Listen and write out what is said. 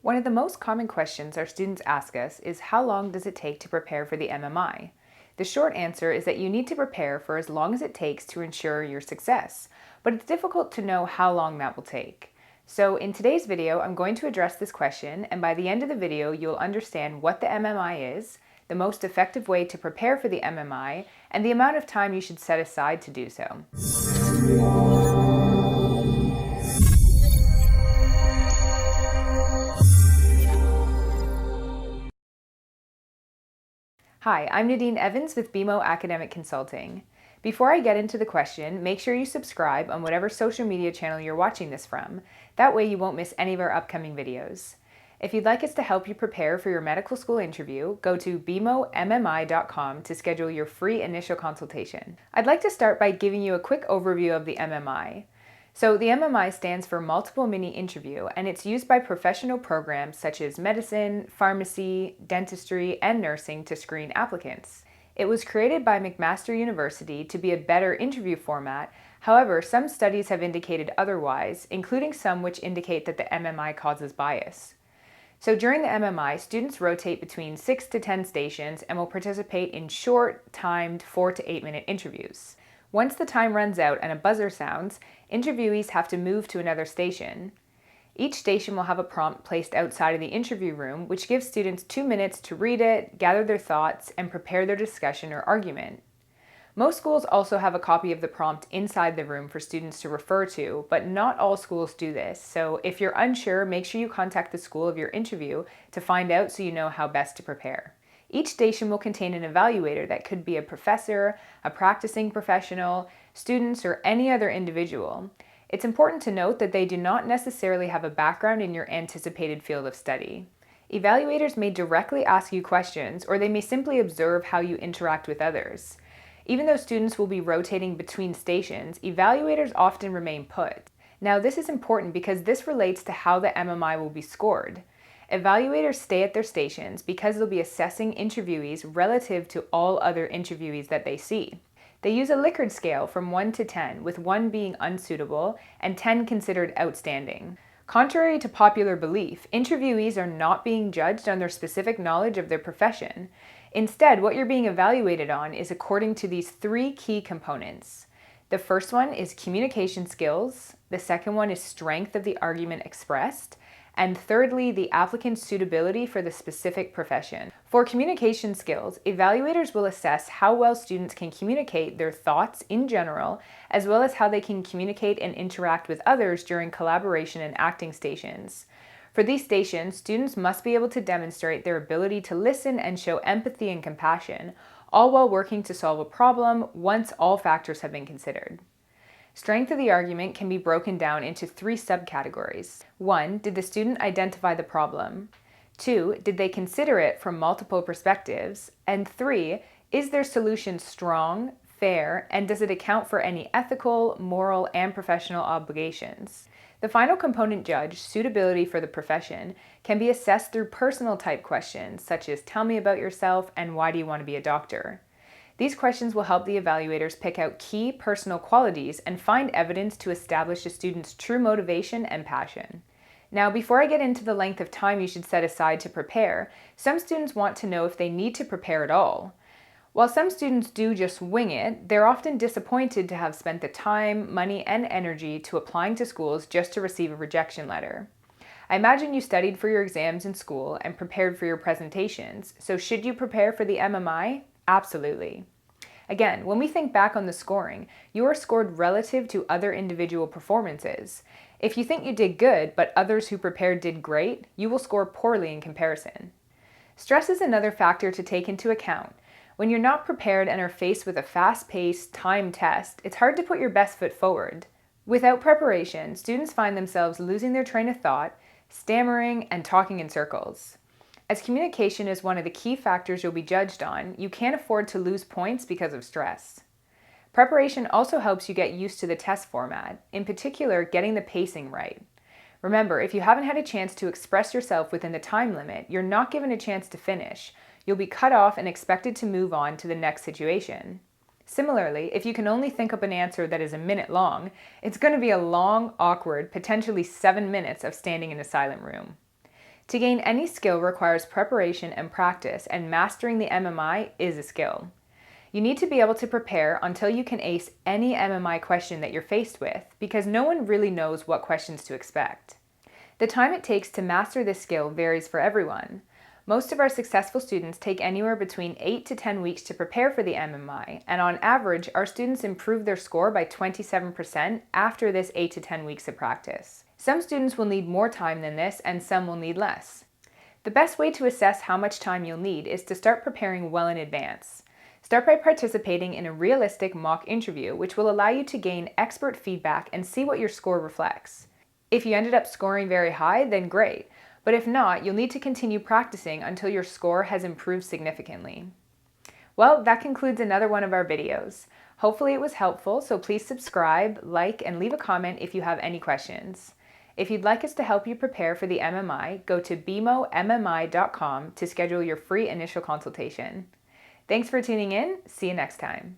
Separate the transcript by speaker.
Speaker 1: One of the most common questions our students ask us is how long does it take to prepare for the MMI? The short answer is that you need to prepare for as long as it takes to ensure your success, but it's difficult to know how long that will take. So in today's video, I'm going to address this question, and by the end of the video, you'll understand what the MMI is, the most effective way to prepare for the MMI, and the amount of time you should set aside to do so. Hi, I'm Nadine Evans with BeMo Academic Consulting. Before I get into the question, make sure you subscribe on whatever social media channel you're watching this from. That way you won't miss any of our upcoming videos. If you'd like us to help you prepare for your medical school interview, go to BeMo.blog to schedule your free initial consultation. I'd like to start by giving you a quick overview of the MMI. So the MMI stands for Multiple Mini Interview, and it's used by professional programs such as medicine, pharmacy, dentistry, and nursing to screen applicants. It was created by McMaster University to be a better interview format. However, some studies have indicated otherwise, including some which indicate that the MMI causes bias. So during the MMI, students rotate between 6 to 10 stations and will participate in short, timed 4 to 8 minute interviews. Once the time runs out and a buzzer sounds, interviewees have to move to another station. Each station will have a prompt placed outside of the interview room, which gives students 2 minutes to read it, gather their thoughts, and prepare their discussion or argument. Most schools also have a copy of the prompt inside the room for students to refer to, but not all schools do this. So if you're unsure, make sure you contact the school of your interview to find out so you know how best to prepare. Each station will contain an evaluator that could be a professor, a practicing professional, students, or any other individual. It's important to note that they do not necessarily have a background in your anticipated field of study. Evaluators may directly ask you questions, or they may simply observe how you interact with others. Even though students will be rotating between stations, evaluators often remain put. Now, this is important because this relates to how the MMI will be scored. Evaluators stay at their stations because they'll be assessing interviewees relative to all other interviewees that they see. They use a Likert scale from 1 to 10, with 1 being unsuitable and 10 considered outstanding. Contrary to popular belief, interviewees are not being judged on their specific knowledge of their profession. Instead, what you're being evaluated on is according to these 3 key components. The first one is communication skills, the second one is strength of the argument expressed, and thirdly, the applicant's suitability for the specific profession. For communication skills, evaluators will assess how well students can communicate their thoughts in general, as well as how they can communicate and interact with others during collaboration and acting stations. For these stations, students must be able to demonstrate their ability to listen and show empathy and compassion, all while working to solve a problem once all factors have been considered. Strength of the argument can be broken down into 3 subcategories. 1. Did the student identify the problem? 2. Did they consider it from multiple perspectives? And 3. Is their solution strong, fair, and does it account for any ethical, moral, and professional obligations? The final component judged, suitability for the profession, can be assessed through personal type questions, such as tell me about yourself and why do you want to be a doctor? These questions will help the evaluators pick out key personal qualities and find evidence to establish a student's true motivation and passion. Now, before I get into the length of time you should set aside to prepare, some students want to know if they need to prepare at all. While some students do just wing it, they're often disappointed to have spent the time, money, and energy to applying to schools just to receive a rejection letter. I imagine you studied for your exams in school and prepared for your presentations, so should you prepare for the MMI? Absolutely. Again, when we think back on the scoring, you are scored relative to other individual performances. If you think you did good, but others who prepared did great, you will score poorly in comparison. Stress is another factor to take into account. When you're not prepared and are faced with a fast-paced, timed test, it's hard to put your best foot forward. Without preparation, students find themselves losing their train of thought, stammering, and talking in circles. As communication is one of the key factors you'll be judged on, you can't afford to lose points because of stress. Preparation also helps you get used to the test format, in particular, getting the pacing right. Remember, if you haven't had a chance to express yourself within the time limit, you're not given a chance to finish. You'll be cut off and expected to move on to the next situation. Similarly, if you can only think up an answer that is a minute long, it's going to be a long, awkward, potentially 7 minutes of standing in a silent room. To gain any skill requires preparation and practice, and mastering the MMI is a skill. You need to be able to prepare until you can ace any MMI question that you're faced with, because no one really knows what questions to expect. The time it takes to master this skill varies for everyone. Most of our successful students take anywhere between 8 to 10 weeks to prepare for the MMI, and on average, our students improve their score by 27% after this 8 to 10 weeks of practice. Some students will need more time than this, and some will need less. The best way to assess how much time you'll need is to start preparing well in advance. Start by participating in a realistic mock interview, which will allow you to gain expert feedback and see what your score reflects. If you ended up scoring very high, then great, but if not, you'll need to continue practicing until your score has improved significantly. Well, that concludes another one of our videos. Hopefully it was helpful, so please subscribe, like, and leave a comment if you have any questions. If you'd like us to help you prepare for the MMI, go to BeMo.blog to schedule your free initial consultation. Thanks for tuning in. See you next time.